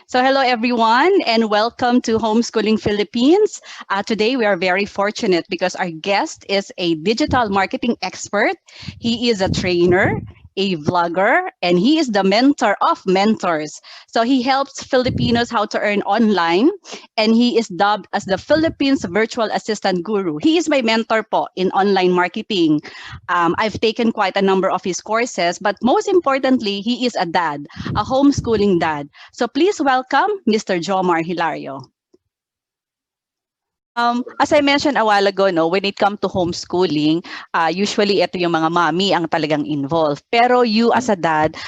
So hello everyone and welcome to Homeschooling Philippines. Today we are very fortunate because our guest is a digital marketing expert. He is a trainer, a vlogger, and he is the mentor of mentors. So he helps Filipinos how to earn online and he is dubbed as the Philippines virtual assistant guru. He is my mentor po in online marketing. I've taken quite a number of his courses, but most importantly, he is a dad, a homeschooling dad. So please welcome Mr. Jomar Hilario. As I mentioned a while ago, no, when it comes to homeschooling, usually ito yung mga mommy ang talagang involved. Pero you as a dad,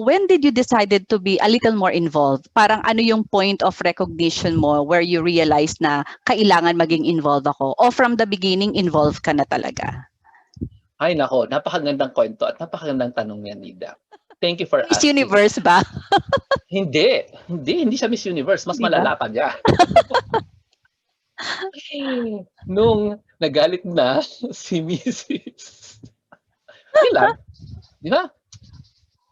when did you decided to be a little more involved? Parang ano yung point of recognition mo where you realize na kailangan maging involved ako? O from the beginning, involved ka na talaga? Ay nako, napakagandang kwento at napakagandang tanong yan, Nida. Thank you for Miss asking. Universe ba? Hindi siya Miss Universe. Mas Di ba? malala pa niya. Nung nagalit na si Mrs. Yun lang. Di ba?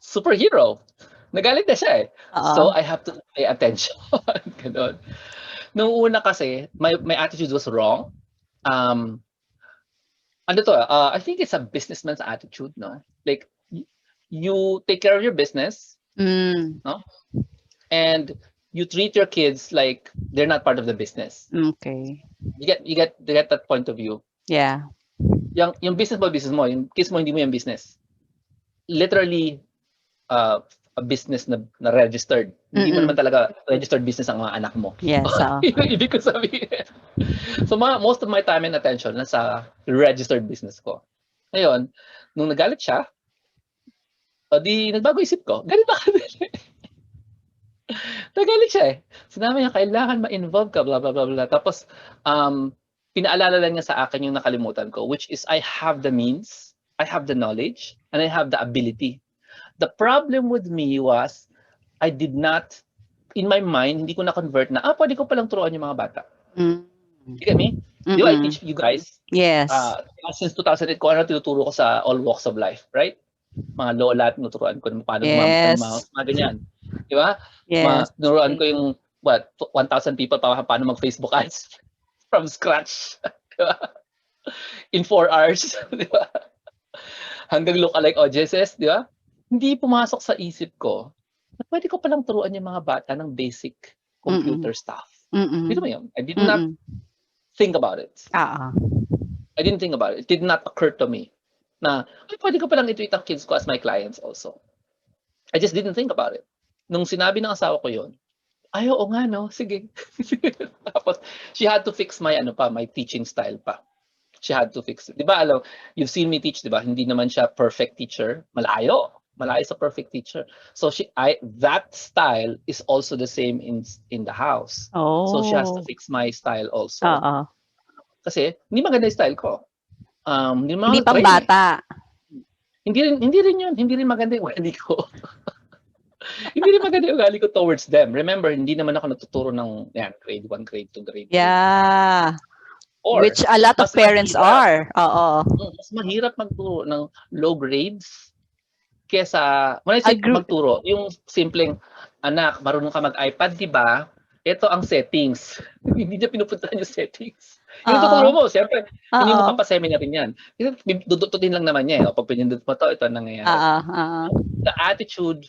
Superhero. Nagalit na siya eh. So I have to pay attention. Ganon. Nung una kasi, my attitude was wrong. I think it's a businessman's attitude, no? Like, you take care of your business, no? And you treat your kids like they're not part of the business. Okay. You get that point of view. Yeah. Yung business mo, yung kids mo hindi mo yung business. Literally, a business na registered. Hindi mo naman talaga registered business ang mga anak mo. Yes. Yung ibig ko sabihin. So most of my time and attention nasa registered business ko. Ngayon, nung nagalit siya, di nagbago isip ko. Galit ba kami? Nagalit siya eh. Sinabi niya, kailangan ma-involve ka, blah, blah, blah, blah. Tapos, pinaalala lang niya sa akin yung nakalimutan ko, which is I have the means, I have the knowledge, and I have the ability. The problem with me was, I did not, in my mind, hindi ko na-convert na, pwede ko palang turuan yung mga bata. You get me? Di ba I teach you guys? Yes. Since 2008 ko, ano tinuturo ko sa all walks of life, right? Mga lola, tinuturuan ko paano gumamit ng mouse, mga ganyan. Di ba? Yes. Tinuruan ko yung, 1,000 people paano mag-Facebook ads from scratch. Di ba? In 4 hours. Di ba? Hanggang lookalike audiences, di ba? Hindi pumasok sa isip ko na pwede ko palang turuan yung mga bata ng basic computer stuff. Dito mo yun. I did not think about it. I didn't think about it. It did not occur to me na pwede ko palang i-treat ang kids ko as my clients also. I just didn't think about it. Nung sinabi ng asawa ko yun, oo nga no, sige. Tapos she had to fix my my teaching style pa. She had to fix it. Di ba, you've seen me teach, di ba? Hindi naman siya perfect teacher. Malayo sa perfect teacher. So that style is also the same in the house. So she has to fix my style also. Kasi hindi maganda yung style ko. Hindi pang bata. Hindi rin yun. Hindi rin maganda yung ugali ko. Hindi rin maganda yung ugali ko towards them. Remember, hindi naman ako natuturo ng grade 1, grade 2, grade 3. Yeah. Or, which a lot of parents are. Mas mahirap magturo ng low grades kesa, when I say magturo, yung simpleng, anak, marunong ka mag-iPad, di ba? Ito ang settings. Hindi niya pinupuntahan yung settings. Yung tuturo mo, siyempre, hindi mo papaseminar rin yan. Dudututin lang naman niya. Pag pinindot mo ito ang nangyayari.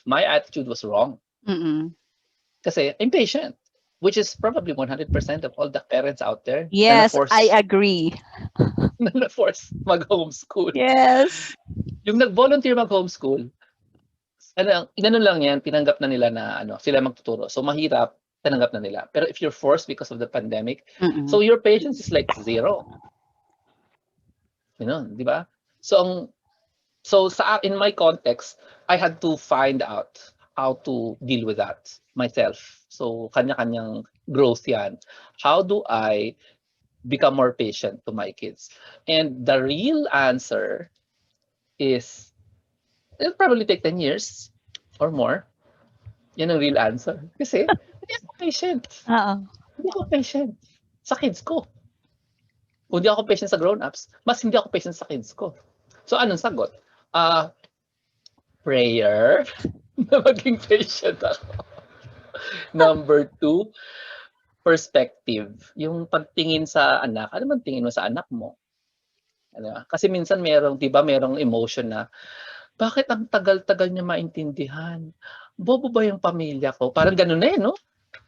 My attitude was wrong. Kasi impatient, which is probably 100% of all the parents out there. Yes, I agree. Na-force mag-homeschool. Yes. Yung nag-volunteer mag-homeschool, inano lang yan, tinanggap na nila na sila magtuturo. So mahirap, tinanggap na nila. Pero if you're forced because of the pandemic, so your patience is like 0. Di ba? So in my context, I had to find out how to deal with that myself. So kanya-kanyang growth yan. How do I become more patient to my kids? And the real answer is, it'll probably take 10 years or more. Yan ang real answer. Kasi, hindi ako patient. Hindi ako patient sa kids ko. Kung hindi ako patient sa grown-ups, mas hindi ako patient sa kids ko. So, anong sagot? Prayer na maging patient ako. Number two, perspective. Yung pagtingin sa anak, ano man tingin mo sa anak mo? Ano? Kasi minsan merong, 'di ba, merong emotion na, bakit ang tagal-tagal niya maintindihan? Bobo ba yung pamilya ko? Parang gano'n na, no?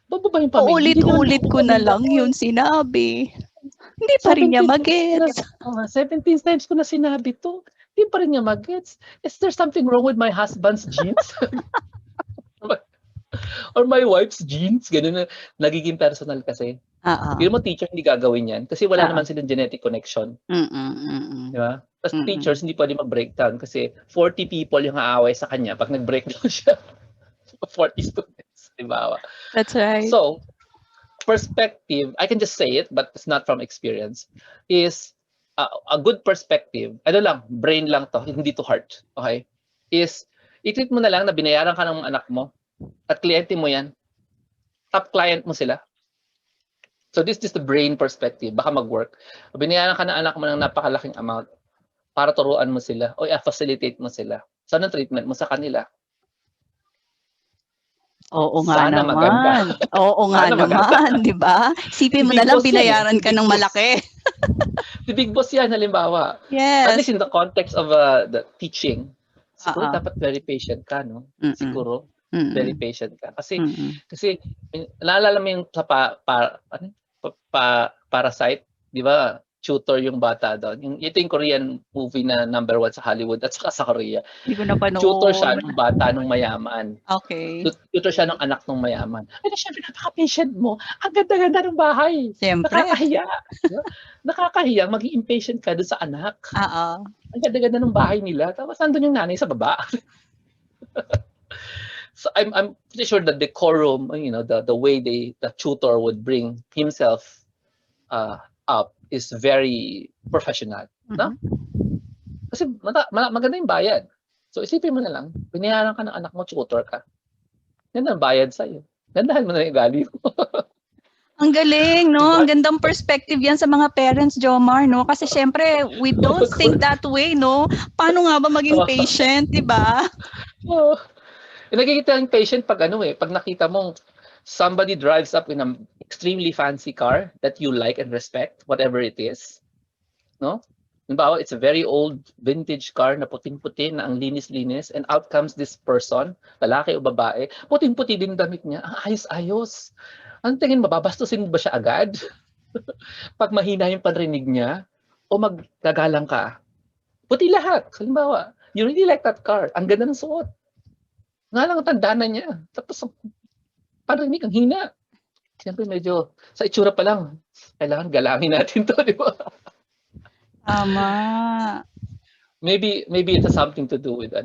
Bobo ba yung pamilya? Hindi naman Paulit-ulit bobo ko na pamilya lang ko, yun eh. sinabi. Hindi pa rin niya 17 times ko na, magets. 17 times ko na sinabi 'to, hindi pa rin niya magets. Is there something wrong with my husband's genes? Or my wife's genes? Gano'n na, nagiging personal kasi. Oo, Feeling mo teacher hindi gagawin 'yan kasi wala oo. naman silang genetic connection, Mm, 'di ba? Tapos mm. teachers hindi puwedeng mag-breakdown kasi 40 people yung aaway sa kanya 'pag nag-breakdown siya, 40 students, 'di ba? That's right. So, perspective, I can just say it, but it's not from experience, is a good perspective, ano lang, brain lang to, hindi to heart, okay? Is, i-treat mo na lang na binayaran ka ng anak mo at kliyente mo yan, top client mo sila. So this is the brain perspective, baka mag-work. Binayaran ka ng anak mo ng napakalaking amount para turuan mo sila o i-facilitate mo sila. Saan ang treatment mo sa kanila? Oo nga Sana maganda. naman. Oo nga Sana maganda. naman, 'di ba? Si Isipin mo na Big lang Boss yan eh. binayaran Si ka Big ng Boss. malaki. Si Big Boss yan, halimbawa. At Yes. least in the context of the teaching, siguro Oo. dapat very patient ka, no? Mm. Siguro, very Mm. patient ka. Kasi, Mm. kasi, naalala mo yung sa ano? Parasite, di ba? Tutor yung bata doon. Ito yung Korean movie na number 1 sa Hollywood at saka sa Korea. Hindi ko Tutor siya napanood. ng bata nung mayaman. Okay. Tutor siya ng anak ng mayaman. Ay, syempre, napaka-patient mo. Ang ganda-ganda ng bahay. Siyempre. Nakakahiya. Di ba? Nakakahiya, maging impatient ka doon sa anak. Oo. Ang ganda-ganda ng bahay nila. Tapos nandun yung nanay sa baba. So I'm pretty sure the decorum, the way the tutor would bring himself up is very professional. No? Mhm. Kasi maganda yung bayad. So isipin mo na lang, binayaran ka ng anak mo, tutor ka. Ganda ang bayad sa'yo. Gandahan mo na yung value. Ang galing, no? Diba? Ang gandang perspective yan sa mga parents, Jomar, no? Kasi syempre, we don't think that way, no? Paano nga ba maging patient, di ba? Oh. Nagkikita yung patient pag pag nakita mong somebody drives up in an extremely fancy car that you like and respect, whatever it is. No? Halimbawa, it's a very old vintage car na puting-puti na ang linis-linis and out comes this person, lalaki o babae, puting-puti din damit niya, ang ayos-ayos. Ang tingin mo, babastusin ba siya agad? Pag mahina yung panrinig niya, o maggagalang ka? Puti lahat. Halimbawa, you really like that car. Ang ganda ng suot. Nga lang ang tanda na niya. Tapos panrinig, ang hina. Siyempre medyo, sa itsura pa lang, kailangan galangin natin to, di ba? Tama. Maybe it has something to do with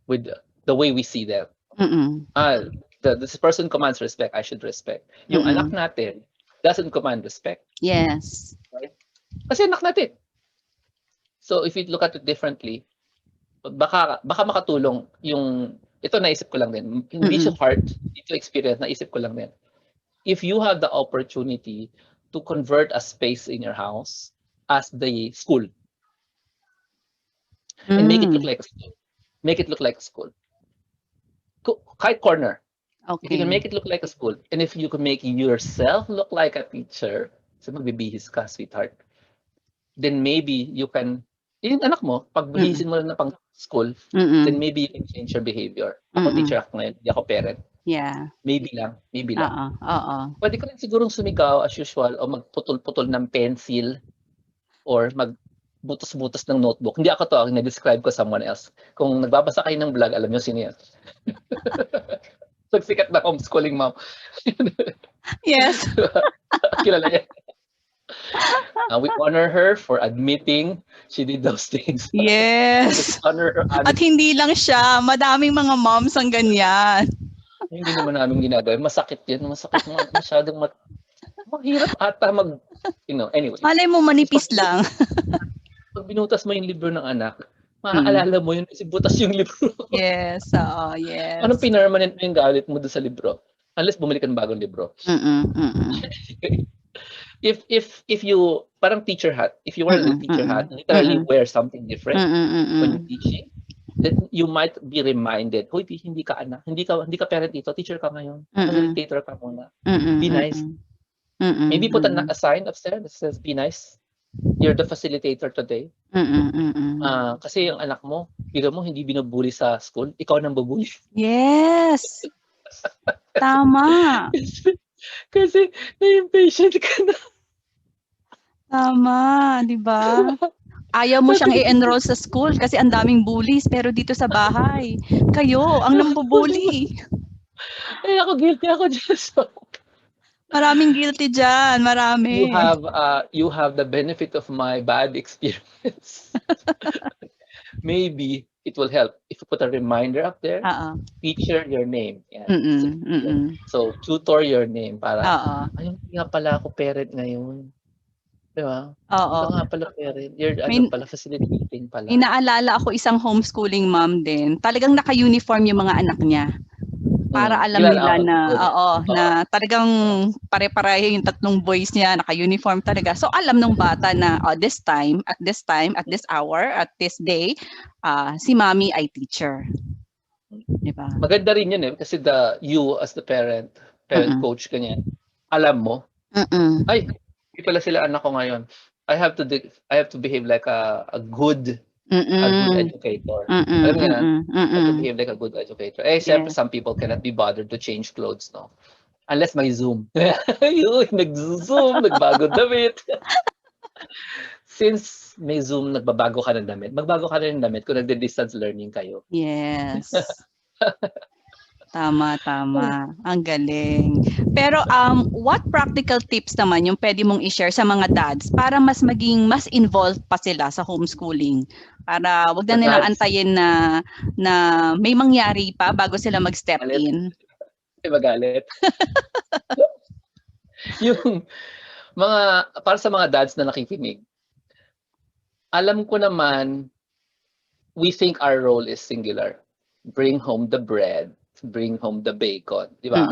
with the way we see them. Mm-mm. This person commands respect, I should respect. Yung anak Mm-mm. natin doesn't command respect. Yes. Right? Kasi anak natin. So if you look at it differently, baka makatulong yung, ito naisip ko lang din, hindi siya heart, ito experience, naisip ko lang din. If you have the opportunity to convert a space in your house as the school, and make it look like a school. Make it look like a school. Kahit corner. If you can Okay. make it look like a school, and if you can make yourself look like a teacher, so magbibihis ka, sweetheart, then maybe you can, yung anak mo, pag bihisin mo na pang school, then Mm-mm. maybe you can change your behavior. Ako teacher ako ngayon, hindi ako parent. Yeah. Maybe lang. Oo. Oo. Pwede ko rin sigurong sumigaw as usual o magputol-putol ng pencil or magbutos-butos ng notebook. Hindi ako to, ang na-describe ko someone else. Kung nagbabasa kayo ng vlog, alam nyo sino yan. Sikat na homeschooling mom. Yes. Kilala yan. We honor her for admitting she did those things. Yes. Honor her At hindi lang siya, madaming mga moms ang ganyan. Hindi naman namin ginagawa. Masakit yan. Masakit. Masyadong mahirap ata anyway. Malay mo manipis lang. Pag binutas mo yung libro ng anak, maaalala mo yun kasi butas yung libro. Yes. Oo, yes. Anong pinarmanent mo yung galit mo doon sa libro? Unless bumili ka ng bagong libro. If you, parang teacher hat, if you wear a teacher hat, literally wear something different when you're teaching, that you might be reminded, "Hoy, hindi ka anak, hindi ka parent dito, teacher ka ngayon. Mm. Facilitator ka muna. Mm, Be nice." mm. Mm, Maybe put mm. a sign upstairs that says, "Be nice. You're the facilitator today." Mm, mm. Kasi yung anak mo, biro mo hindi binubully sa school, ikaw nang bubully. Yes, tama. Kasi na-impatient ka na. Tama, 'di ba? Ayaw mo Sabi siyang ko, i-enroll sa school kasi ang daming bullies, pero dito sa bahay, kayo ang nambubully. ako guilty ako dyan. So, Maraming guilty diyan, you marami. have you have the benefit of my bad experience. Maybe it will help if you put a reminder up there. Oo. Feature your name. Yan. Mm, mm. So, tutor your name para, Oo. ayun, hindi nga pala ako parent ngayon. Di ba? Hindi Oo. ka nga pala parent. You're May pala, facilitating may pala. naalala ako isang homeschooling mom din. Talagang naka-uniform yung mga anak niya. Para alam nila na, Good. oo, na talagang pare-pareho yung tatlong boys niya, naka-uniform talaga. So alam ng bata na this time, at this hour, at this day, si mommy ay teacher. Diba? Maganda rin yun kasi you as the parent coach ganyan, alam mo, ay, hindi pala sila anak ko ngayon. I have to behave like a good educator. Alam mo yan? I have to behave like a good educator. Siyempre, Yes. some people cannot be bothered to change clothes, no? Unless may Zoom. Nag-Zoom, nagbago damit. Since may Zoom, nagbabago ka ng damit, magbago ka rin ng damit kung nagde-distance learning kayo. Yes. Tama. Ang galing. Pero what practical tips naman yung pwede mong i-share sa mga dads para mas maging mas involved pa sila sa homeschooling? Para wag na nilang antayin na may mangyari pa bago sila mag-step in. Magalit. Yung para sa mga dads na nakikinig, alam ko naman, we think our role is singular. Bring home the bread, bring home the bacon, di ba?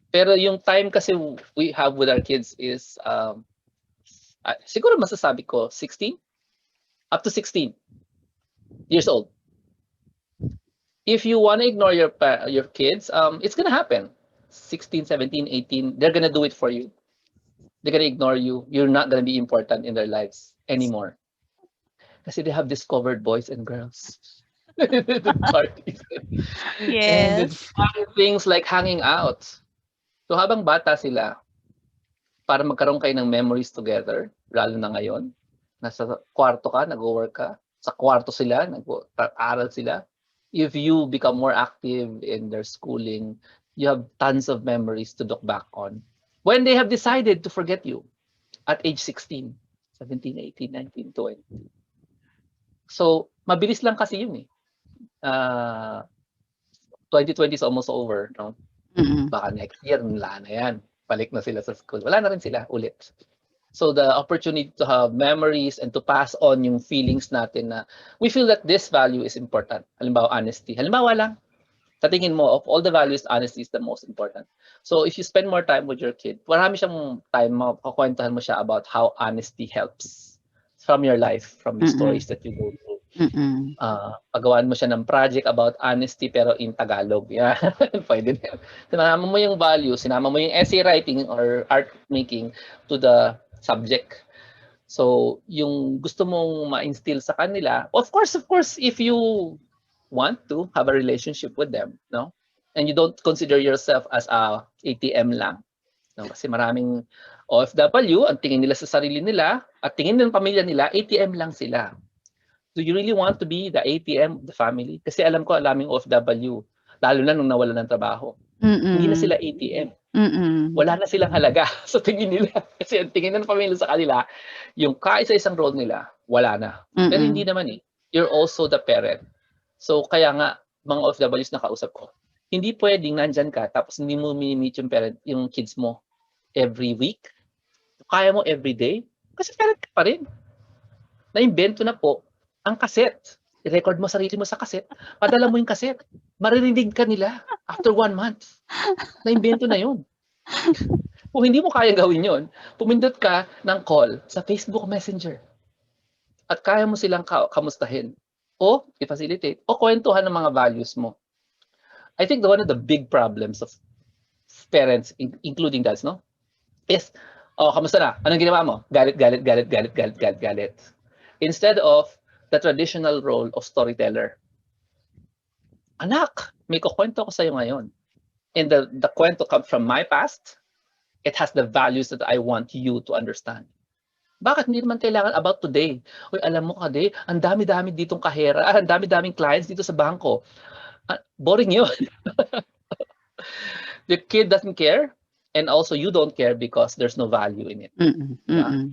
Pero yung time kasi we have with our kids is, siguro masasabi ko, 16? Up to 16 years old. If you want to ignore your kids, it's gonna happen. 16, 17, 18, they're gonna do it for you. They're gonna ignore you. You're not gonna be important in their lives anymore. Kasi they have discovered boys and girls. Parties. Yes. And fun things like hanging out. So habang bata sila, para magkaroon kayo ng memories together, lalo na ngayon, nasa kwarto ka, nag-work ka, sa kwarto sila, nag-aaral sila. If you become more active in their schooling, you have tons of memories to look back on. When they have decided to forget you at age 16, 17, 18, 19, 20. So, mabilis lang kasi yun 2020 is almost over, no? Baka next year, wala na yan. Balik na sila sa school. Wala na rin sila ulit. So the opportunity to have memories and to pass on yung feelings natin na we feel that this value is important. Halimbawa, honesty. Halimbawa lang, sa tingin mo, of all the values, honesty is the most important. So if you spend more time with your kid, marami siyang time, makakwentuhan mo siya about how honesty helps from your life, from the stories that you go through. Pagawaan mo siya ng project about honesty pero in Tagalog. Yeah. Pwede na. Sinama mo yung value, sinama mo yung essay writing or art making to the subject. So, yung gusto mong ma-instill sa kanila, of course, if you want to have a relationship with them, no? And you don't consider yourself as a ATM lang. No? Kasi maraming OFW, ang tingin nila sa sarili nila at tingin ng pamilya nila, ATM lang sila. Do you really want to be the ATM of the family? Kasi alam ko, alaming OFW, lalo na nung nawala ng trabaho. Hindi na sila ATM. Wala na silang halaga sa tingin nila. Kasi ang tingin ng pamilya sa kanila, yung kaisa-isang role nila, wala na. Pero hindi naman You're also the parent. So kaya nga, mga OFWs na kausap ko, hindi pwedeng nandyan ka tapos hindi mo mini-meet yung kids mo every week. Kaya mo every day. Kasi parent ka pa rin. Na-invento na po ang cassette. I-record mo sarili mo sa cassette. Padala mo yung cassette. Maririnig ka nila after 1 month. Na-invento na yun. Kung hindi mo kaya gawin yun, pumindot ka ng call sa Facebook Messenger. At kaya mo silang kamustahin. o i-facilitate o kwentuhan ng mga values mo. I think one of the big problems of parents, including dads, no, is, oh, kamusta na? Anong ginawa mo? Galit, galit, galit, galit, galit, galit, galit. Instead of the traditional role of storyteller. Anak, may kukwento ko sa'yo ngayon. And the kwento comes from my past. It has the values that I want you to understand. Bakit hindi naman kailangan about today? Uy, alam mo Kade, ang dami-dami ditong kahera, ang dami-daming clients dito sa bangko. Boring yun. The kid doesn't care, and also you don't care because there's no value in it. Diba?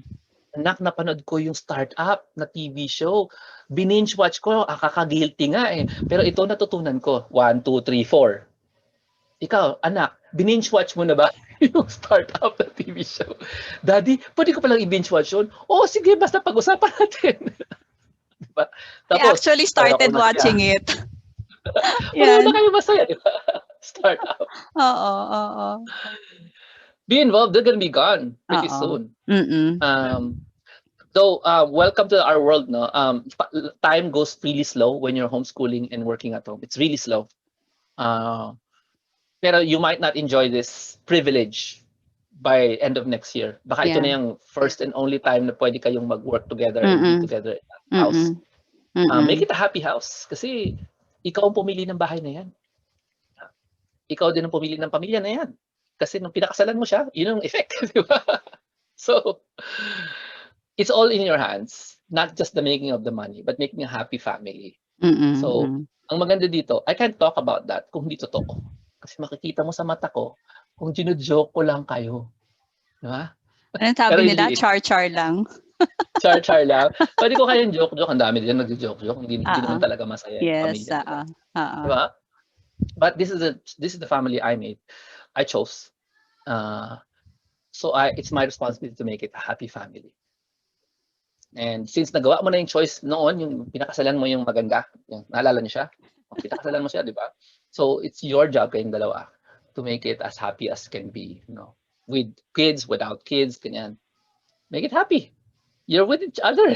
Anak, napanood ko yung startup na TV show. Bininge watch ko, kakagilty nga eh. Pero ito natutunan ko. 1, 2, 3, 4. Ikaw, anak, bininge watch mo na ba yung startup na TV show? Daddy, pwede ko palang i-binge watch yun? Oo, sige, basta pag-usapan natin. Diba? I actually started watching it. Pareho na kayo masaya, di ba? Startup. Oo. Be involved, they're gonna be gone pretty soon. So, welcome to our world, no? Time goes really slow when you're homeschooling and working at home. It's really slow. Pero you might not enjoy this privilege by end of next year. Baka ito na yung first and only time na pwede kayong mag-work together and be together in that house. Make it a happy house. Kasi ikaw ang pumili ng bahay na yan. Ikaw din ang pumili ng pamilya na yan. Kasi nung pinakasalan mo siya, yun ang effect. Di ba? So, it's all in your hands. Not just the making of the money, but making a happy family. So, ang maganda dito, I can't talk about that kung hindi totoo. Kasi makikita mo sa mata ko, kung gino-joke ko lang kayo. Diba? Anong sabi nila? Char-char lang. Char-char lang. Pwede ko kayang joke-joke. Ang dami din nag-joke-joke. Hindi naman talaga masaya yung pamilya. Diba? But this is the family I made. I chose. So it's my responsibility to make it a happy family. And since nagawa mo na yung choice noon, yung pinakasalan mo yung maganda, yung naalala niyo siya? Pinakasalan mo siya, di ba? So it's your job kayong dalawa to make it as happy as can be, you know, with kids, without kids, ganyan. Make it happy. You're with each other.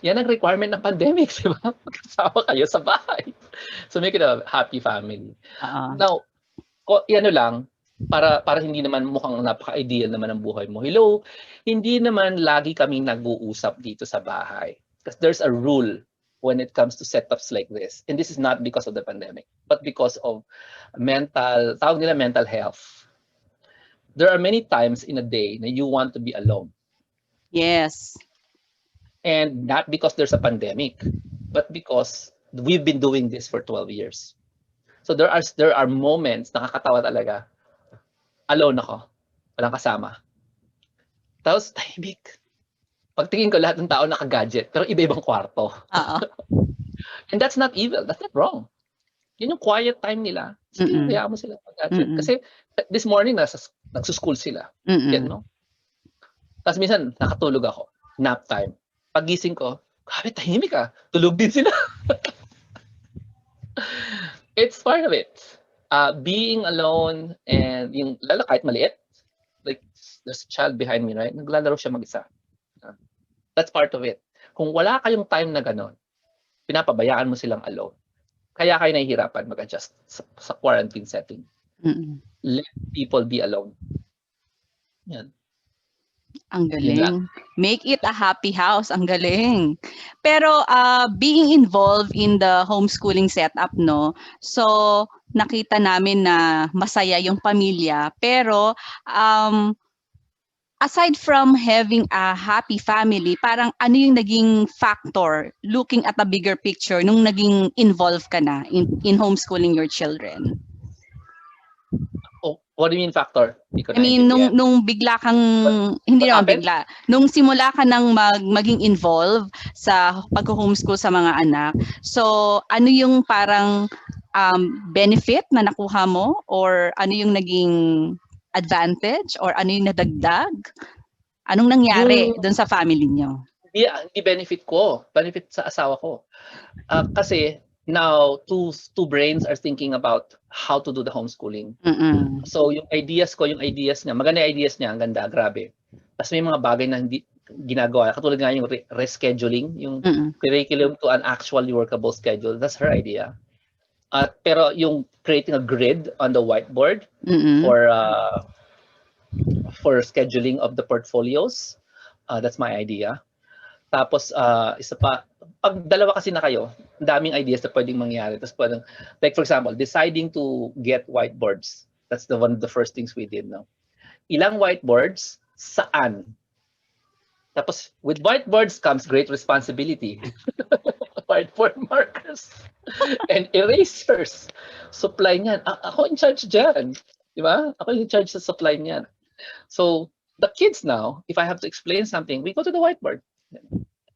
Yan ang requirement ng pandemic, di ba? Magkasama kayo sa bahay. So make it a happy family. Now, ano lang, para hindi naman mukhang napaka-ideal naman ang buhay mo. Hello, hindi naman lagi kaming nag-uusap dito sa bahay. Because there's a rule when it comes to setups like this. And this is not because of the pandemic, but because of tawag nila mental health. There are many times in a day na you want to be alone. Yes. And not because there's a pandemic, but because we've been doing this for 12 years. So there are moments, nakakatawa talaga, alone ako, walang kasama. Tapos tahimik. Pagtingin ko lahat ng tao naka-gadget, pero iba-ibang kwarto. And that's not evil, that's not wrong. Yun yung quiet time nila. Sige, kaya mo sila mag-gadget. Kasi this morning, nagsuschool sila. Get, no? Tapos minsan, nakatulog ako. Nap time. Pagising ko, grabe, tahimik ah. Tulog din sila. It's part of it. Being alone and yung lalo kahit maliit, like there's a child behind me, right? Naglalaro siya mag-isa. That's part of it. Kung wala kayong time na gano'n, pinapabayaan mo silang alone. Kaya kayo nahihirapan mag-adjust sa quarantine setting. Let people be alone. Yan. Ang galing. Make it a happy house. Ang galing. Pero being involved in the homeschooling setup, no? So, nakita namin na masaya yung pamilya. Pero, aside from having a happy family, parang ano yung naging factor looking at a bigger picture nung naging involved ka na in homeschooling your children? Oh, what do you mean factor? I mean, nung bigla kang, hindi naman bigla, nung simula ka nang maging involved sa pag-homeschool sa mga anak, so ano yung parang benefit na nakuha mo or ano yung naging advantage or ano yung nadagdag? Anong nangyari doon sa family niyo? Hindi benefit ko. Benefit sa asawa ko. Kasi now, two brains are thinking about how to do the homeschooling. So yung ideas niya, maganda yung ideas niya, ang ganda, grabe. Tapos may mga bagay na hindi ginagawa. Katulad nga yung rescheduling, yung Mm. curriculum to an actually workable schedule. That's her idea. Pero yung creating a grid on the whiteboard Mm. for scheduling of the portfolios, that's my idea. Tapos isa pa, pag dalawa kasi na kayo, ang daming ideas na pwedeng mangyari. Tapos pwedeng, like for example, deciding to get whiteboards. That's one of the first things we did. No? Ilang whiteboards, saan? Tapos with whiteboards comes great responsibility. Whiteboard markers and erasers. Supply niyan. Ako in charge dyan. Di ba? Ako in charge sa supply niyan. So the kids now, if I have to explain something, we go to the whiteboard.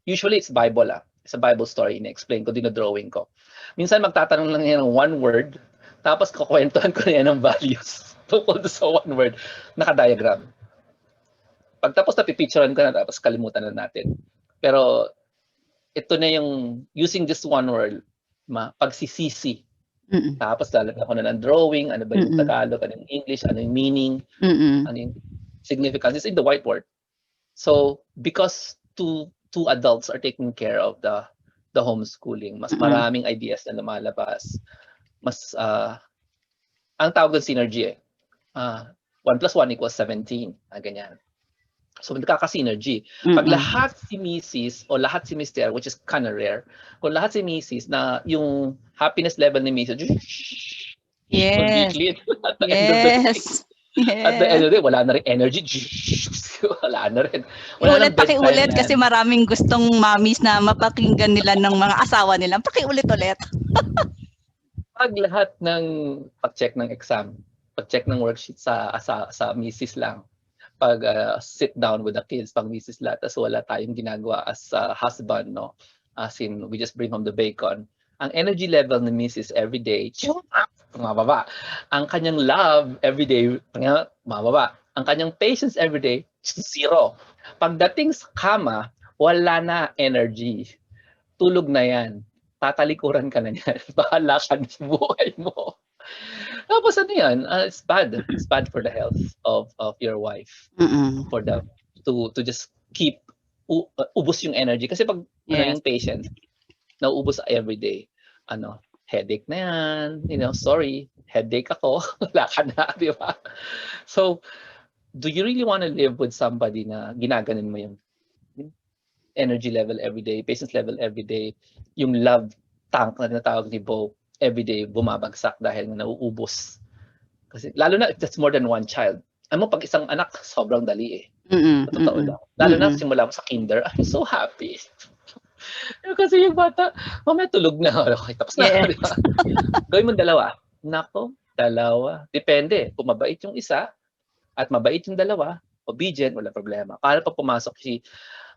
Usually it's Bible. It's a Bible story. Ina-explain ko, dinodrawing ko. Minsan magtatanong lang yan ng one word, tapos kukwentuhan ko na yan ng values tungkol sa one word. Naka-diagram. Pagtapos napipicturean ko na, tapos kalimutan na natin. Pero ito na yung using just one word, pagsisisi. Mm. Tapos lalagyan ko na ng drawing, ano ba yung Tagalog, ano yung English, ano yung meaning, ano yung significance. It's in the whiteboard. So, because two adults are taking care of the homeschooling, mas maraming ideas na lumalabas. Mas, ang tawag ng synergy 1 + 1 = 17. Ganyan. So, nagkaka-synergy. Pag lahat si Mrs. o lahat si Mr., which is kind of rare, kung lahat si Mrs. na yung happiness level ni Mrs. will be Yes. clean at the end of the day. Yes. At the end of the day, wala na rin energy. Wala na rin. Wala nang bedtime Pakiulit yan. kasi maraming gustong mommies na mapakinggan nila ng mga asawa nila. Pakiulit-ulit. Pag lahat ng pag-check ng exam, pag-check ng worksheet sa Mrs. lang, pag sit down with the kids, pag Mrs. lahat, tas wala tayong ginagawa as husband, no? As in, we just bring home the bacon. Ang energy level ni Mrs. everyday, mababa. Ang kanyang love everyday, mababa. Ang kanyang patience everyday, 0. Pagdating sa kama, wala na energy. Tulog na yan. Tatalikuran ka na yan. Bahala ka sa buhay mo. Tapos ano yan, it's bad. It's bad for the health of your wife. For them to just keep ubos yung energy. Kasi pag yung patient, nauubos everyday. Headache na yan. Sorry, headache ako. Wala ka na, di ba? So, do you really want to live with somebody na ginaganon mo yung energy level everyday, patience level everyday, yung love tank na tinatawag ni Bo, everyday bumabagsak dahil nauubos. Kasi lalo na if that's more than one child. Pag isang anak, sobrang dali eh. Totoo lang. Lalo na simula ko sa kinder, I'm so happy. Kasi yung bata, mamaya tulog na. Okay, tapos na. Yes. Diba? Gawin mo dalawa. Nako, dalawa. Depende. Kung mabait yung isa at mabait yung dalawa, obedient, wala problema. Para pag pumasok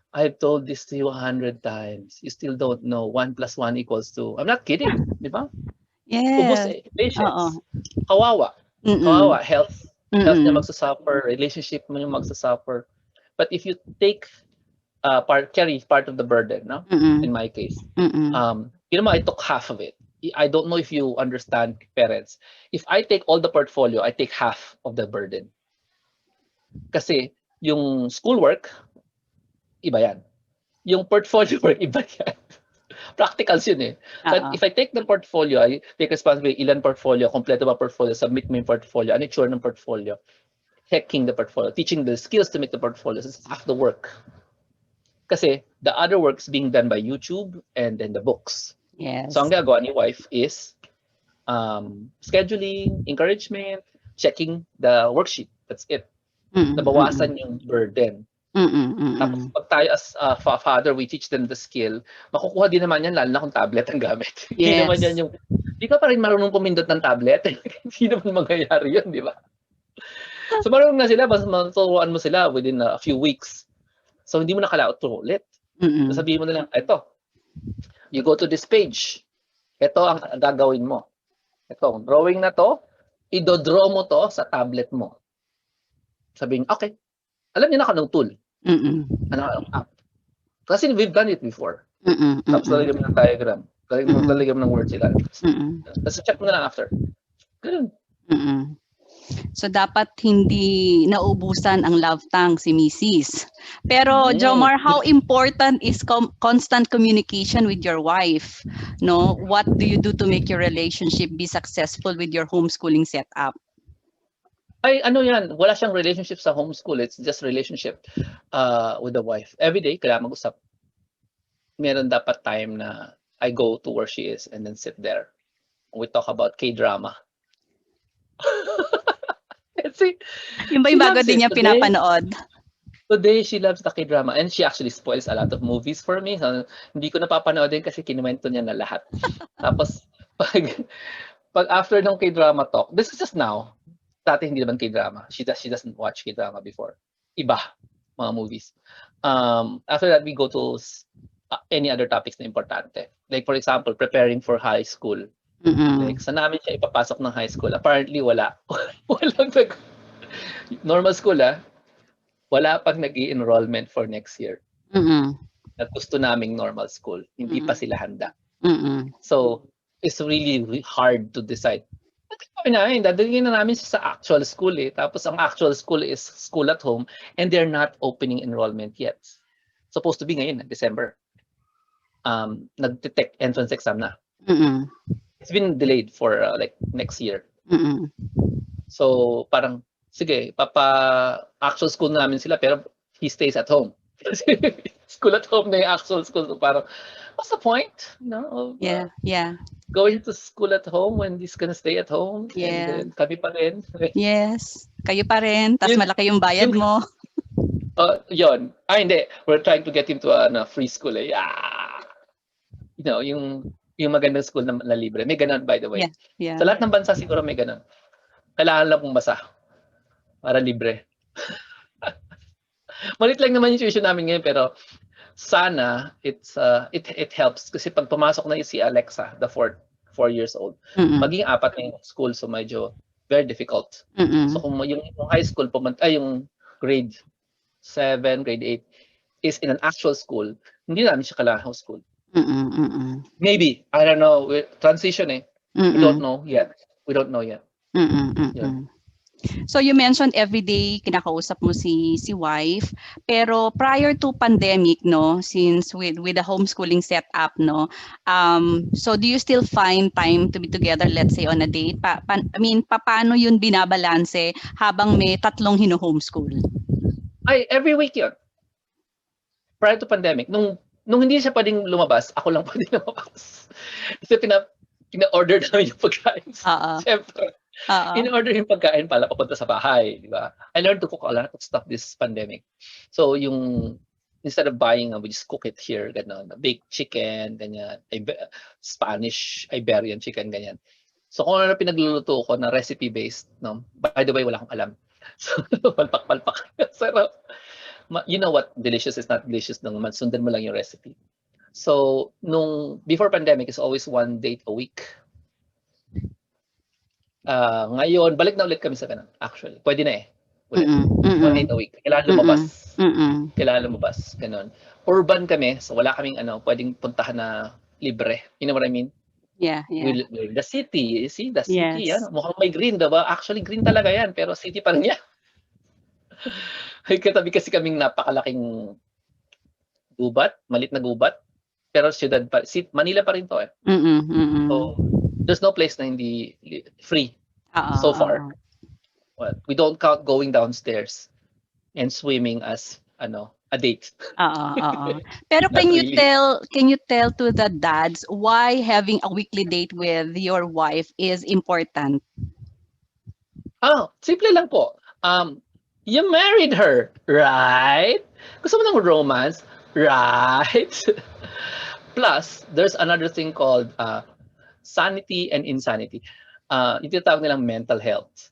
I've told this to you 100 times. You still don't know 1 + 1 = 2. I'm not kidding. Di ba? Ubus Yes. patience. Kawawa. Kawawa. Health niya magsasuffer. Relationship mo yung magsasuffer. But if you carry part of the burden, no? In my case. I took half of it. I don't know if you understand, parents. If I take all the portfolio, I take half of the burden. Kasi yung schoolwork, iba yan. Yung portfolio work, iba yan. Practicals yun eh. But if I take the portfolio, I take responsibility, ilan portfolio, kompleto ba portfolio, submit mo yung portfolio, ano yung ng portfolio, checking the portfolio, teaching the skills to make the portfolio, this is half the work. Kasi the other work is being done by YouTube and then the books. Yes. So ang gagawa ni wife is scheduling, encouragement, checking the worksheet. That's it. Nabawasan yung burden. Tapos pag tayo as father, we teach them the skill, makukuha din naman yan, lalo na kung tablet ang gamit. Hindi naman yan yung, di ka pa rin marunong pumindot ng tablet. Hindi naman mangyayari yun, di ba? So marunong na sila, maturuan mo sila within a few weeks. So hindi mo nakalaot to ulit. So sabihin mo na lang, eto, you go to this page. Ito ang gagawin mo. Ito, drawing na to, i-draw mo to sa tablet mo. Sabihin, okay. Alam niyo na anong tool. Anong app. Kasi we've done it before. Tapos lalagyan mo ng diagram. Lalagyan mo ng words sila. Tapos check mo na lang after. Ganun. So dapat hindi nauubusan ang love tank si Mrs. Pero Jomar, how important is constant communication with your wife? No, what do you do to make your relationship be successful with your homeschooling setup? Ay, ano yan, wala siyang relationship sa homeschool. It's just relationship with the wife. Every day, kailangan mag-usap. Meron dapat time na I go to where she is and then sit there. We talk about K-drama. See, Yung ba she yung bago loves din it. niya pinapanood? Today, she loves the K-drama and she actually spoils a lot of movies for me. So, hindi ko napapanood din kasi kinuwento niya na lahat. Tapos, pag after ng K-drama talk, this is just now. Dati hindi naman K-drama. She doesn't watch K-drama before. Iba, mga movies. After that, we go to any other topics na importante. Like for example, preparing for high school. Like, saan namin siya ipapasok ng high school? Apparently, wala. Walang normal school, wala pang nag-i-enrollment for next year. At gusto naming normal school. Hindi pa sila handa. So, it's really hard to decide. Dadalhin na namin sa actual school Tapos ang actual school is school at home and they're not opening enrollment yet. Supposed to be ngayon, December. Nag-detect entrance exam na. It's been delayed for like next year. So parang, sige, actual school namin sila pero he stays at home. School at home na yung actual school. So parang, what's the point? Of, going to school at home when he's gonna stay at home and then kami pa rin. Yes, kayo pa rin. Tapos malaki yung bayad mo. Yun. Hindi. We're trying to get him to a free school. Yung magandang school na libre. May ganun, by the way. Sa lahat ng bansa siguro may ganun. Kailangan lang pumasa para libre. Malit lang naman yung tuition namin ngayon pero sana it helps kasi pag pumasok na si Alexa, the 4 years old, maging 4 na yung school so medyo very difficult. So kung yung high school yung grade 7, grade 8 is in an actual school, hindi namin siya kailangan homeschool. Maybe, I don't know, transition we don't know yet. So you mentioned every day kinakausap mo si wife, pero prior to pandemic, no, since with the homeschooling setup, no, so do you still find time to be together, let's say on a date? Paano yun binabalanse habang may tatlong hino-homeschool? Every week yun. Prior to pandemic, nung hindi siya pwedeng lumabas, ako lang pwedeng lumabas. Kasi pina-order namin yung pagkain. Siyempre. In-order yung pagkain pala papunta sa bahay, di ba? I learned to cook a lot of stuff this pandemic. So instead of buying, we just cook it here, gano'n. Baked chicken, ganyan. Spanish, Iberian chicken, ganyan. So kung ano pinagluluto ko na recipe-based, no? By the way, wala akong alam. So, palpak-palpak. So, you know what delicious is not delicious nung sundan mo lang yung recipe. So, before pandemic, is always 1 date a week. Ngayon, balik na ulit kami sa ganun. Actually, pwede na ulit. 1 date a week. Kailangan lumabas. Ganun. Urban kami, so wala kaming pwedeng puntahan na libre. You know what I mean? Yeah. We're the city. You see, the city. Yes. Mukhang may green, diba? Actually, green talaga yan, pero city pa rin yan. Katabi kasi kaming napakalaking gubat, malit na gubat, pero siyudad pa, Manila pa rin to So, there's no place na hindi free so far. Well, we don't count going downstairs and swimming as a date. Pero can you tell to the dads why having a weekly date with your wife is important? Simple lang po. You married her, right? Gusto mo ng romance, right? Plus, there's another thing called sanity and insanity. Yung tinatawag nilang mental health.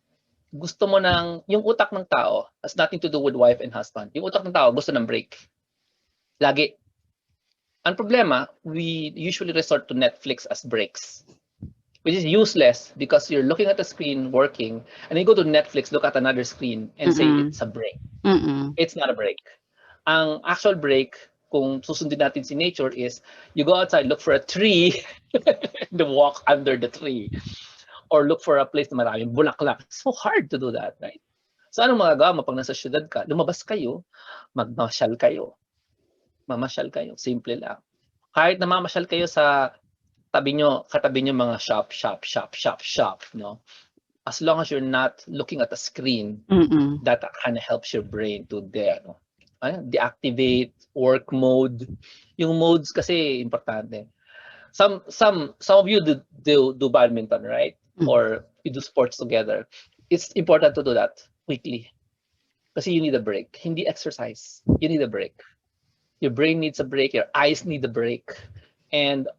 Gusto mo yung utak ng tao has nothing to do with wife and husband. Yung utak ng tao gusto ng break. Lagi. Ang problema, we usually resort to Netflix as breaks, which is useless because you're looking at the screen working and then you go to Netflix, look at another screen and say it's a break. It's not a break. Ang actual break, kung susundin natin si nature, is you go outside, look for a tree, and walk under the tree. or look for a place na maraming bulaklak. It's so hard to do that, right? So anong magagawa mo pag nasa syudad ka? Lumabas kayo, magmasyal kayo. Mamasyal kayo, simple lang. Kahit na mamasyal kayo sa katabi nyo mga shop, no? As long as you're not looking at a screen, that kind of helps your brain to no? Deactivate, work mode. Yung modes kasi importante. Some of you do badminton, right? Or you do sports together. It's important to do that weekly. Kasi you need a break. Hindi exercise. You need a break. Your brain needs a break. Your eyes need a break. And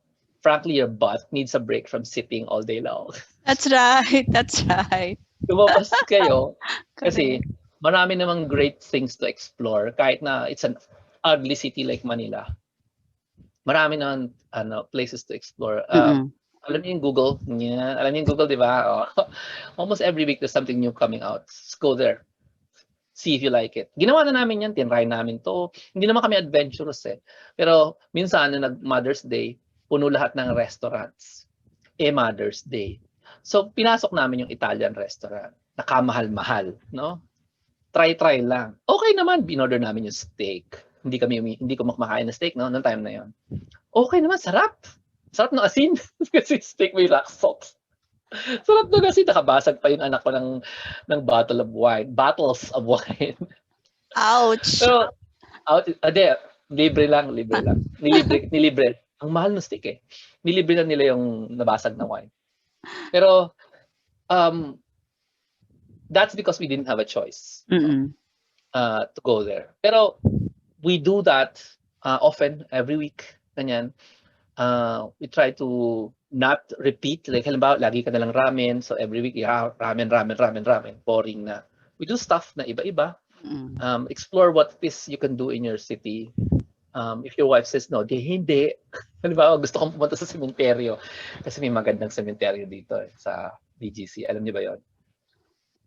frankly, your butt needs a break from sitting all day long. That's right. That's right. Lumabas kayo kasi Correct. marami namang great things to explore. Kahit na it's an ugly city like Manila, marami naman places to explore. Alam niyo yung Google? Yeah. Alam niyo yung Google, di ba? Oh. Almost every week there's something new coming out. Just go there. See if you like it. Ginawa na namin yan. Tinry namin to. Hindi naman kami adventurous eh. Pero minsan, nag-Mother's Day, puno lahat ng restaurants. Mother's Day. So, pinasok namin yung Italian restaurant. Nakamahal-mahal, no? Try lang. Okay naman, binorder namin yung steak. Hindi ko kumakain ng steak, no? Noong time na yon. Okay naman, sarap. Sarap ng asin. Kasi steak may rock salt. Sarap ng asin. Nakabasag pa yung anak ko ng bottles of wine. Ouch. Pero, libre lang. Nilibre. Ang mahal ng steak eh. Nilibre na nila yung nabasag na wine. Pero, that's because we didn't have a choice to go there. Pero, we do that often, every week. Ganyan. We try to not repeat. Like, halimbawa, lagi ka na lang ramen. So, every week, ramen. Boring na. We do stuff na iba-iba. Explore what it is you can do in your city. If your wife says no, hindi. Halimbawa, gusto kong pumunta sa sementeryo. Kasi may magandang sementeryo dito sa BGC. Alam niyo ba yon?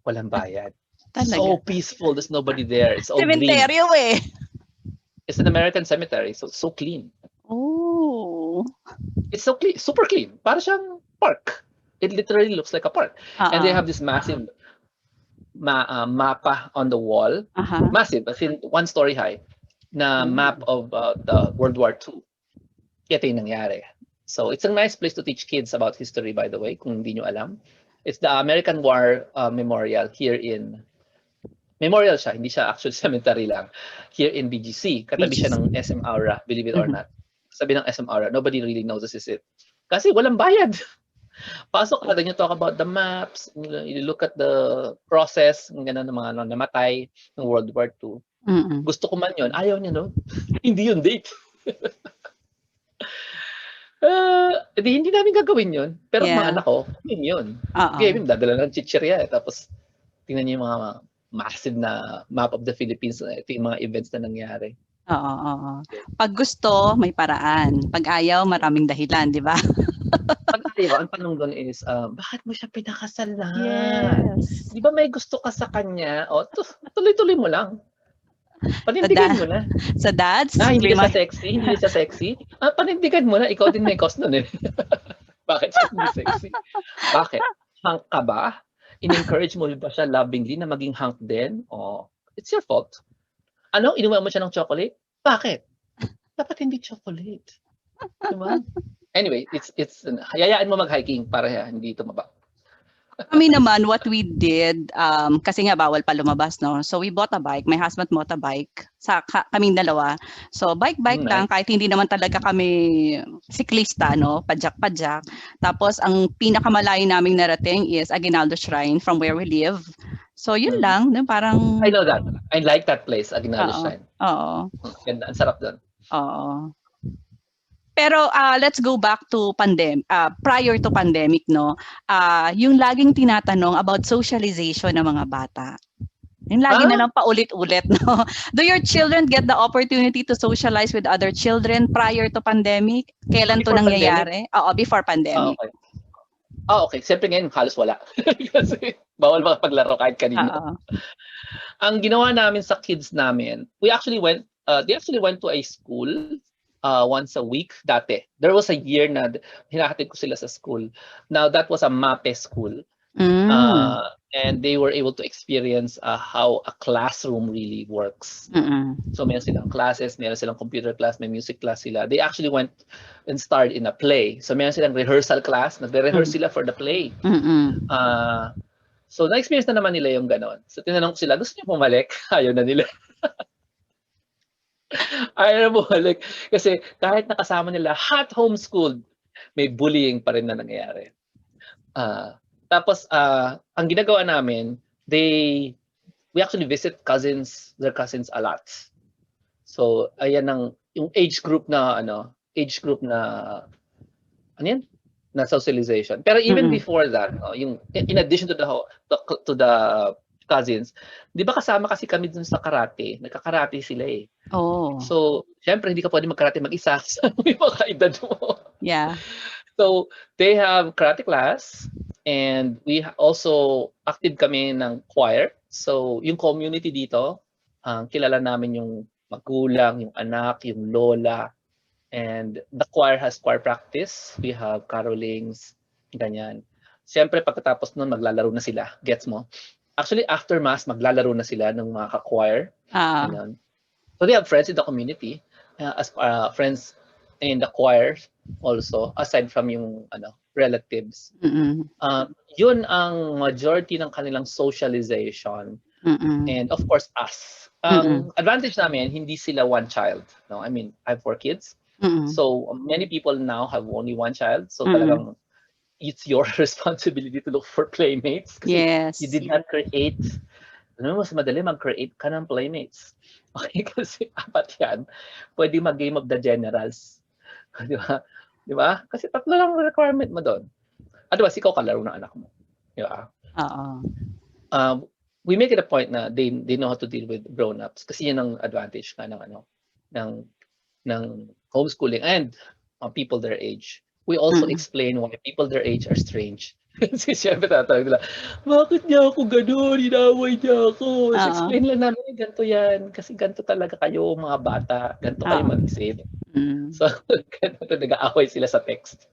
Walang bayad. Talaga. So peaceful. There's nobody there. It's all Cementerio green. eh. It's an American cemetery. So clean. Oh. It's so clean. Super clean. Para siyang park. It literally looks like a park. And they have this massive mapa on the wall. Massive. As in 1 story high. Na map of the World War II. Ito yung nangyari. So it's a nice place to teach kids about history, by the way, kung hindi nyo alam. It's the American War Memorial here in... Memorial siya, hindi siya actual cemetery lang. Here in BGC. Katabi siya ng SM Aura, believe it or not. Sabi ng SM Aura, nobody really notices it. Kasi walang bayad. Pasok ka, then you talk about the maps, you look at the process, ng gano'n ng mga namatay ng World War II. Gusto ko man yun. Ayaw niya, no? Hindi yun date. Hindi namin gagawin yun. Pero mga anak ko, yun. Okay, dadala ng chichirya. Tapos, tingnan niyo yung mga massive na map of the Philippines. Ito yung mga events na nangyari. Oo. Pag gusto, may paraan. Pag ayaw, maraming dahilan, di ba? Pag ayaw, ang tanong doon is, bakit mo siya pinakasalan? Yes. Di ba may gusto ka sa kanya? O, tuloy-tuloy mo lang. Panindigan mo na. Sa dads? Hindi siya sexy. Panindigan mo na. Ikaw din may cause nun eh. Bakit siya hindi sexy? Bakit? Hunk ka ba? In-encourage mo ba siya lovingly na maging hunk din? It's your fault. Ano? Inuman mo siya ng chocolate? Bakit? Dapat hindi chocolate. Diba? Anyway, hayaan mo mag-hiking para hindi tumaba. Kami naman, what we did, kasi nga bawal pa lumabas, no? So we bought a bike. My husband bought a bike. Kaming dalawa. So bike lang, kahit hindi naman talaga kami siklista, no? Padyak-padyak. Tapos ang pinakamalayo naming narating is Aguinaldo Shrine from where we live. So yun lang, no? Parang... I know that. I like that place, Aguinaldo Shrine. Oo. Ganda. Ang sarap doon. Oo. Pero let's go back to prior to pandemic, no? Yung laging tinatanong about socialization ng mga bata. Yung lagi na lang paulit-ulit, no? Do your children get the opportunity to socialize with other children prior to pandemic? Kailan to nangyayari? Oo, before pandemic. Okay. Siyempre ngayon, halos wala. Kasi bawal makapaglaro kahit kanino. Ang ginawa namin sa kids namin, they actually went to a school once a week dati. There was a year na hinahatid ko sila sa school. Now, that was a MAPE school. Mm. And they were able to experience how a classroom really works. Mm. So meron silang classes, meron silang computer class, may music class sila. They actually went and starred in a play. So meron silang rehearsal class, nagre-rehearse Mm. sila for the play. Mm. Uh, so na-experience na naman nila yung ganon. So tinanong ko sila, gusto niyo bumalik? Ayaw na nila. Ayaw na bumalik. Kasi kahit nakasama nila, hot homeschooled, may bullying pa rin na nangyayari. Tapos, ang ginagawa namin, we actually visit their cousins a lot. So, ayan yung age group na, ano yan? Na socialization. Pero even Mm. before that, yung, in addition to the cousins, di ba kasama kasi kami dun sa karate? Nagka-karate sila eh. Oh, So, syempre, hindi ka pwede mag-karate mag-isa sa may mga edad mo. yeah. So, they have karate class, and we also active kami ng choir. So, yung community dito, kilala namin yung magulang, yung anak, yung lola, and the choir has choir practice. We have carolings, ganyan. Siyempre, pagkatapos nun, maglalaro na sila. Gets mo? Actually, after mass, maglalaro na sila ng mga ka-choir. Ah. Ganyan. So, they have friends in the community, as friends in the choir also, aside from yung relatives. Mm. Yun ang majority ng kanilang socialization. Mm. And of course, us. Mm. Ang advantage namin, hindi sila one child. No? I mean, I have 4 kids. Mm. So many people now have only one child. So Mm. talagang it's your responsibility to look for playmates kasi you Yes. did not create. Mas madali mag-create ka ng playmates. Okay, kasi apat yan. Pwede mag-game of the generals. Di ba? Di ba? Kasi tatlo lang requirement mo doon. Otherwise, ikaw kalaro ng anak mo. Di ba? Oo. We make it a point na they know how to deal with grown-ups kasi yun ang advantage nga ng ng homeschooling and people their age. We also Mm. explain why people their age are strange. Kasi syempre tatanong nila, bakit niya ako gano'n? Inaway niya ako. So Oo. explain lang namin, ganito yan. Kasi ganito talaga kayo, mga bata. Ganito kayo Oo. mag-isip. Mm. So, ganito, nag-aaway sila sa text.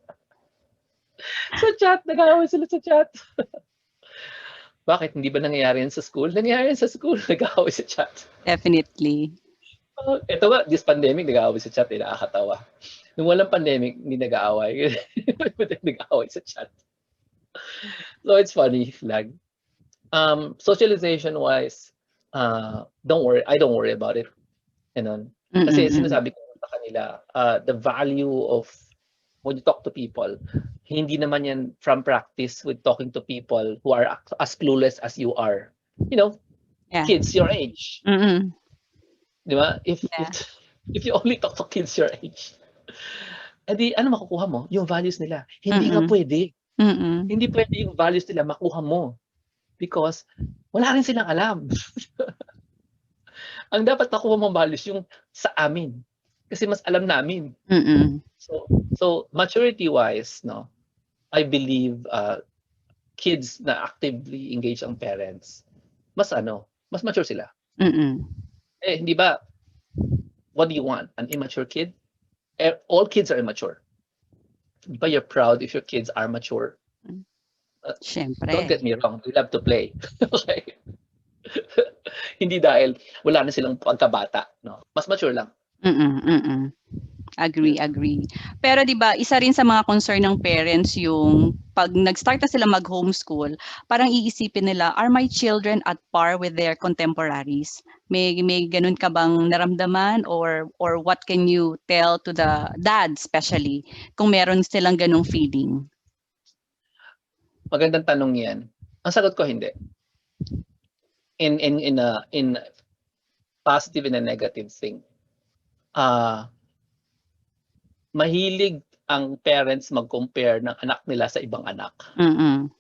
Sa chat, nag-aaway sila sa chat. Bakit? Hindi ba nangyayari yan sa school? Nangyayari yan sa school. Nag-aaway sa chat. Definitely. Ito ba, this pandemic, nag-aaway sa chat. Nakakatawa. Nung walang pandemic, hindi nag-aaway. Nag-aaway sa chat. So, it's funny, flag. Socialization-wise, don't worry. I don't worry about it. Ganun. Kasi Mm. sinasabi ko sa kanila, the value of when you talk to people, hindi naman yan from practice with talking to people who are as clueless as you are. Yeah. Kids your age. Mm. Di ba? Yeah. If you only talk to kids your age, edi ano makukuha mo? Yung values nila. Hindi nga Mm. pwede. Mm. Hindi pwede yung values nila makuha mo. Because wala rin silang alam. Ang dapat makuha mong values yung sa amin. Kasi mas alam namin. Mm. So maturity-wise, no, I believe kids na actively engage ang parents, mas mature sila. Mm. Hindi ba, what do you want? An immature kid? All kids are immature. Di ba you're proud if your kids are mature? Don't Siyempre. get me wrong, they love to play. Okay? Hindi dahil wala na silang pagkabata. No? Mas mature lang. Mm. Mm. Agree. Pero 'di ba, isa rin sa mga concern ng parents yung 'pag nag-start na sila mag-homeschool, parang iisipin nila, "Are my children at par with their contemporaries?" May gano'n ka bang naramdaman or what can you tell to the dad especially kung meron silang gano'ng feeling? Magandang tanong yan. Ang sagot ko, hindi. In positive and a negative thing. Mahilig ang parents mag-compare ng anak nila sa ibang anak. Mm.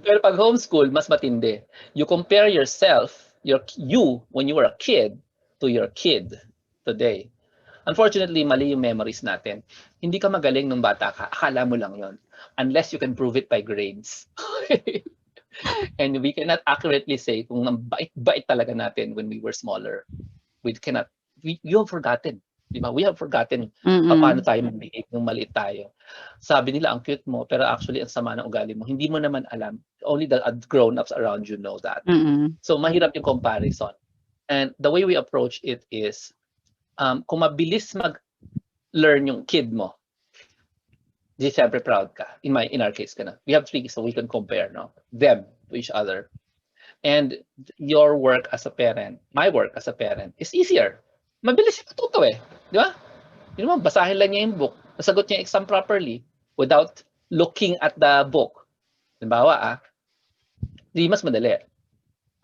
Pero pag homeschool, mas matindi. You compare yourself, you when you were a kid, to your kid today. Unfortunately, mali yung memories natin. Hindi ka magaling nung bata ka. Akala mo lang yon. Unless you can prove it by grades. And we cannot accurately say kung ang bait-bait talaga natin when we were smaller. We cannot you have forgotten. Di ba? We have forgotten paano Mm-mm. tayo mag-behave nung maliit tayo. Sabi nila, ang cute mo, pero actually, ang sama ng ugali mo. Hindi mo naman alam. Only the grown-ups around you know that. Mm-mm. So, mahirap yung comparison. And the way we approach it is, kung mabilis mag-learn yung kid mo, di syempre proud ka. In our case, we have three, so we can compare, no? Them to each other. And your work as a parent, my work as a parent, is easier. Mabilis yung matuto eh. Di ba? Yun naman, basahin lang niya yung book. Nasagot niya yung exam properly without looking at the book. Halimbawa, di mas madali.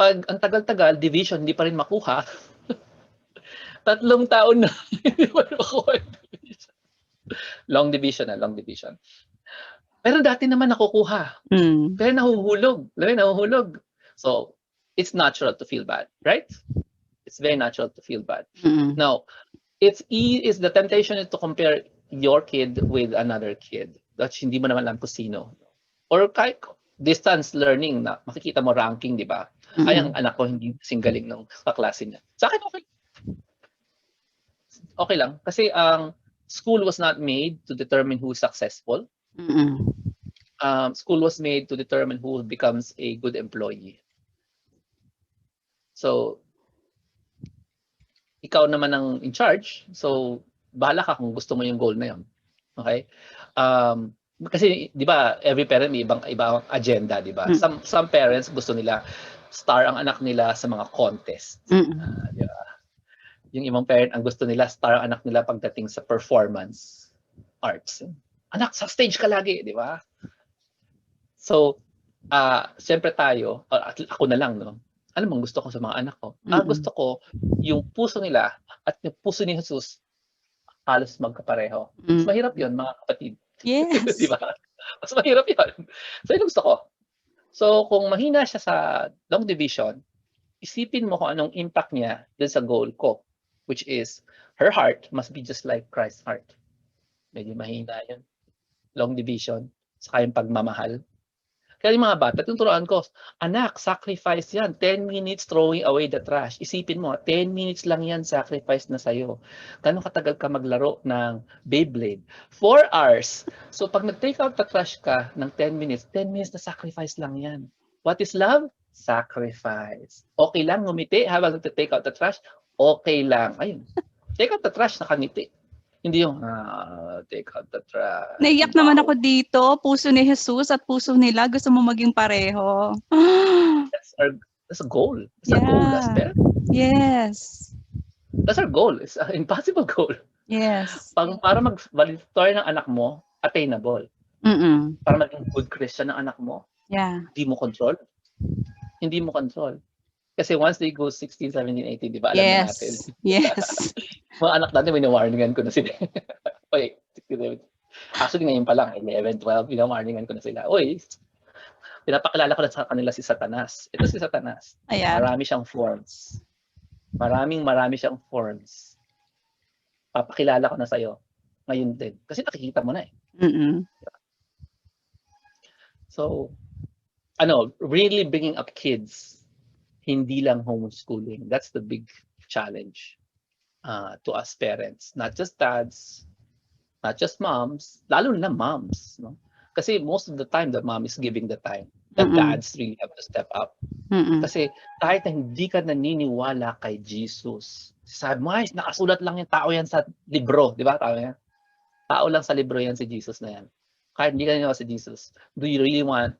Pag ang tagal-tagal, division, hindi pa rin makuha. 3 taon na, hindi pa rin makuha yung division. Long division. Pero dati naman nakukuha. Mm. Pero nahuhulog. So, it's natural to feel bad, right? It's very natural to feel bad. Mm-mm. Now, is the temptation is to compare your kid with another kid. That's hindi mo naman alam kung sino. Or kahit distance learning na makikita mo ranking, di ba? Ay, ang anak ko hindi kasing galing ng kaklase niya. Sa akin, okay lang. Kasi ang school was not made to determine who is successful. Mm-mm. School was made to determine who becomes a good employee. So, ikaw naman ang in charge. So, bahala ka kung gusto mo yung goal na yun. Okay? Kasi, di ba, every parent may ibang agenda, di ba? Some parents gusto nila star ang anak nila sa mga contest. Di ba? Yung ibang parent, ang gusto nila star ang anak nila pagdating sa performance arts. Anak, sa stage ka lagi, di ba? So, siyempre tayo, ako na lang, no? Ano bang gusto ko sa mga anak ko? Gusto ko yung puso nila at yung puso ni Jesus halos magkapareho. Mas mahirap yun, mga kapatid. Yes. Di ba? Mas mahirap yun. So, yun gusto ko. So, kung mahina siya sa long division, isipin mo kung anong impact niya dun sa goal ko, which is her heart must be just like Christ's heart. Medyo mahina yun. Long division, saka yung pagmamahal. Kaya yung mga bata, tuturuan ko, anak, sacrifice yan. 10 minutes throwing away the trash. Isipin mo, 10 minutes lang yan, sacrifice na sa'yo. Gano'ng katagal ka maglaro ng Beyblade? 4 hours. So pag nag-take out the trash ka ng 10 minutes na sacrifice lang yan. What is love? Sacrifice. Okay lang, ngumiti habang nag-take out the trash? Okay lang. Ayun. Take out the trash, nakangiti. Hindi yung, take out the trash. Naiyak naman ako dito. Puso ni Jesus at puso nila. Gusto mo maging pareho. That's a goal. That's our goal as parents. Yes. That's our goal. It's an impossible goal. Yes. Para mag-valedictory ng anak mo, attainable. Para maging good Christian ng anak mo, hindi mo control. Kasi once they go 16, 17, 18, di ba? Alam na natin. Yes. Mga anak natin, winawarningan ko na sila. Oy, 16, 17. Actually, ngayon pa lang, 11, 12, winawarningan ko na sila. Oy, pinapakilala ko na sa kanila si Satanas. Ito si Satanas. Ayan. Marami siyang forms. Marami siyang forms. Papakilala ko na sa'yo. Ngayon din. Kasi nakikita mo na eh. So, really bringing up kids, hindi lang homeschooling. That's the big challenge to us parents. Not just dads, not just moms, lalo na moms. No? Kasi most of the time, the mom is giving the time. The dads really have to step up. Kasi kahit na hindi ka naniniwala kay Jesus, sabi mo, ay, nakasulat lang yung tao yan sa libro. Di ba? Tao lang sa libro yan si Jesus na yan. Kahit hindi ka naniniwala si Jesus, do you really want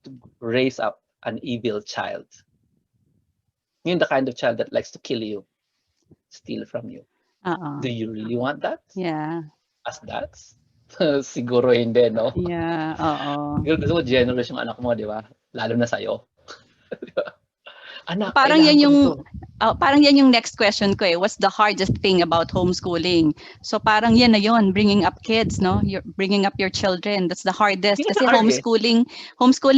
to raise up an evil child? You're the kind of child that likes to kill you, steal from you. Do you really want that? Yeah. As dads? Siguro hindi, no? Yeah, Siguro gusto mo generous yung anak mo, di ba? Lalo na sa'yo. Anak, parang yan yung next question ko eh. What's the hardest thing about homeschooling? So parang yan na yun, bringing up kids, no? You're bringing up your children. That's the hardest. Kasi homeschooling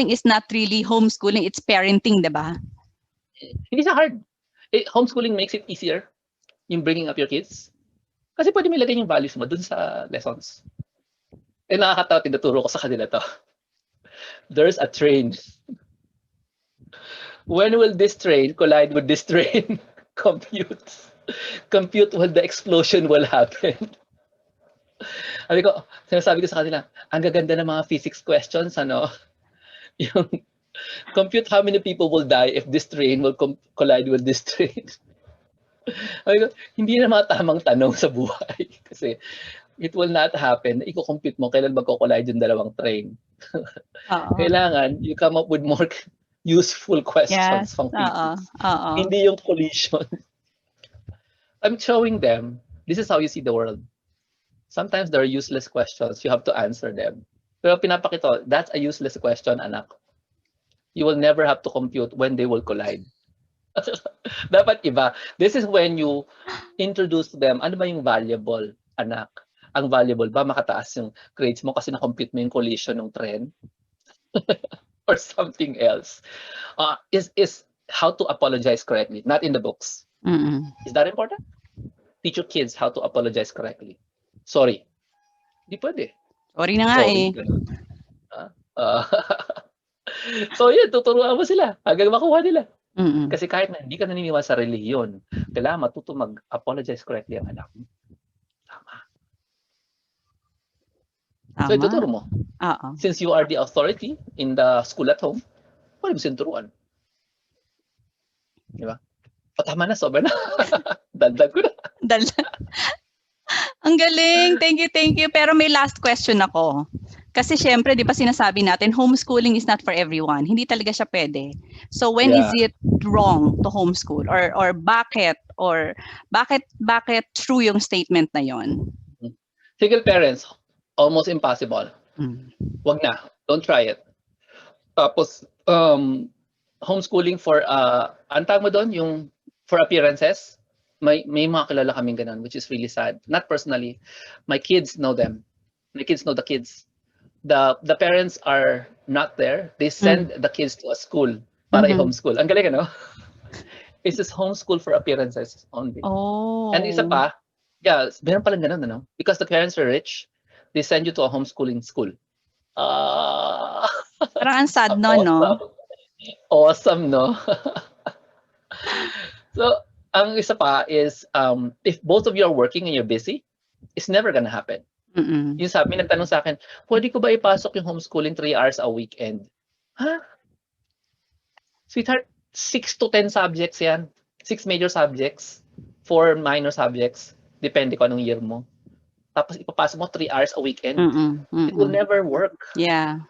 is not really homeschooling, it's parenting, di ba? Hindi siya hard. Homeschooling makes it easier, yung bringing up your kids. Kasi pwede may lagay yung values mo dun sa lessons. Nakakatawa, tinuturo ko sa kanila to. There's a train. When will this train collide with this train? Compute. Compute while the explosion will happen. Sinasabi ko sa kanila, ang gaganda ng mga physics questions, ano? Yung compute how many people will die if this train will collide with this train. Sabi ko, hindi na mga tamang tanong sa buhay. Kasi it will not happen. Iko-compute mo kailan magko-collide yung dalawang train. Oo. Kailangan you come up with more useful questions Yes. pang Oo. physics. Oo. Hindi yung collision. I'm showing them, this is how you see the world. Sometimes there are useless questions. You have to answer them. Pero pinapakita, that's a useless question, anak. You will never have to compute when they will collide. Dapat iba. This is when you introduce to them, ano ba yung valuable, anak? Ang valuable ba makataas yung grades mo kasi na-compute mo yung collision ng tren? Or something else. Is how to apologize correctly, not in the books. Mm-mm. Is that important? Teach your kids how to apologize correctly. Sorry. Di pwede. Sorry na nga Sorry. eh. So yun, tuturuan mo sila hanggang makuha nila. Mm-mm. Kasi kahit na hindi ka naniniwala sa relihiyon, kailangan matuto mag-apologize correctly ang anak mo. Tama. So ituturo mo. Oo. Since you are the authority in the school at home, pwede mo silang turuan. Di ba? Tama na, sobra na. Dagdag ko na. Ang galing. Thank you. Pero may last question ako. Kasi syempre, di ba sinasabi natin, homeschooling is not for everyone. Hindi talaga siya pwede. So when is it wrong to homeschool? Or bakit? Or bakit true yung statement na yon? Single parents, almost impossible. Wag na. Don't try it. Tapos, homeschooling for, antang mo doon, yung for appearances, may mga kilala kaming ganun, which is really sad. Not personally. My kids know them. My kids know the kids. The parents are not there. They send the kids to a school para i-homeschool. Ang galing, ano? It's just homeschool for appearances only. Oh. And isa pa, meron palang ganun, ano? Because the parents are rich, they send you to a homeschooling school. Parang ang sad no, no? Awesome, no? So, ang isa pa is, if both of you are working and you're busy, it's never gonna happen. Yung sabi, nagtanong sa akin, pwede ko ba ipasok yung homeschooling 3 hours a weekend? Ha? Sweetheart, 6 to 10 subjects yan. 6 major subjects, 4 minor subjects. Depende kung anong year mo. Tapos ipapasok mo 3 hours a weekend. It will never work. Yeah.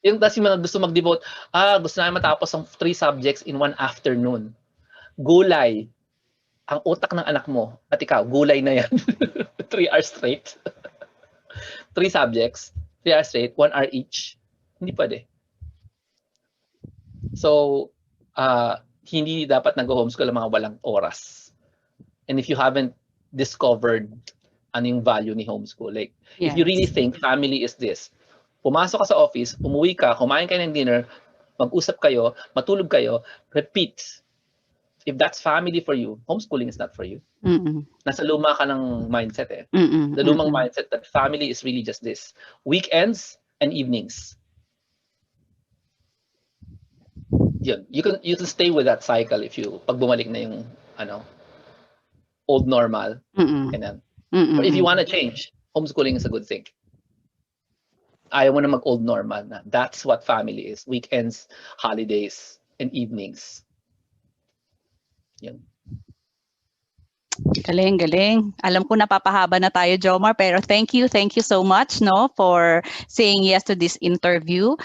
Yung kasi mga gusto mag-devote, gusto na matapos ang 3 subjects in 1 afternoon. Gulay. Ang utak ng anak mo, at ikaw, gulay na yan. 3 hours straight. 3 subjects, 3 hours straight, 1 hour each. Hindi pwede. So, hindi dapat nag-homeschool ang mga walang oras. And if you haven't discovered ano yung value ni homeschool, like, if you really think family is this, pumasok ka sa office, umuwi ka, kumain kayo ng dinner, mag-usap kayo, matulog kayo, repeat. If that's family for you, homeschooling is not for you. Nasa luma ka ng mindset eh. The lumang mindset that family is really just this. Weekends and evenings. Yun. You can stay with that cycle if you, pag bumalik na yung, old normal. Or if you want to change, homeschooling is a good thing. Ayaw mo na mag-old normal na. That's what family is. Weekends, holidays, and evenings. Yun. Galing. Alam ko napapahaba na tayo, Jomar, pero thank you so much, no, for saying yes to this interview.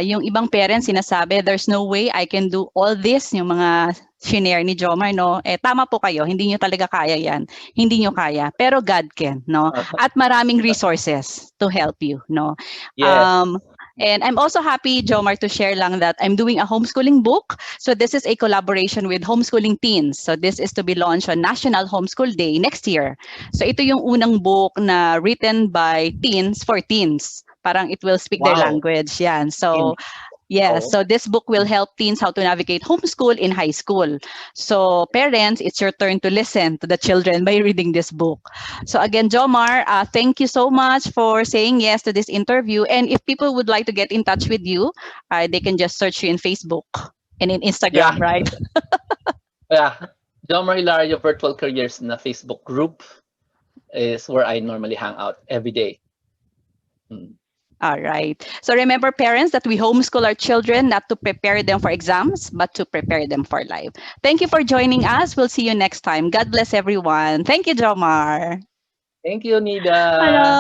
Yung ibang parents sinasabi, there's no way I can do all this, yung mga shinare ni Jomar, no? Tama po kayo, hindi nyo talaga kaya yan. Hindi nyo kaya, pero God can, no? At maraming resources to help you, no? Yes. And I'm also happy, Jomar, to share lang that I'm doing a homeschooling book. So this is a collaboration with Homeschooling Teens. So this is to be launched on National Homeschool Day next year. So ito yung unang book na written by teens for teens. Parang it will speak their language. Yan. So yes, so this book will help teens how to navigate homeschool in high school. So parents, it's your turn to listen to the children by reading this book. So again, Jomar, thank you so much for saying yes to this interview. And if people would like to get in touch with you, they can just search you in Facebook and in Instagram, right? Yeah. Jomar Hilario Virtual Careers na Facebook group is where I normally hang out every day. All right. So remember, parents, that we homeschool our children not to prepare them for exams, but to prepare them for life. Thank you for joining us. We'll see you next time. God bless everyone. Thank you, Jomar. Thank you, Nida. Hello.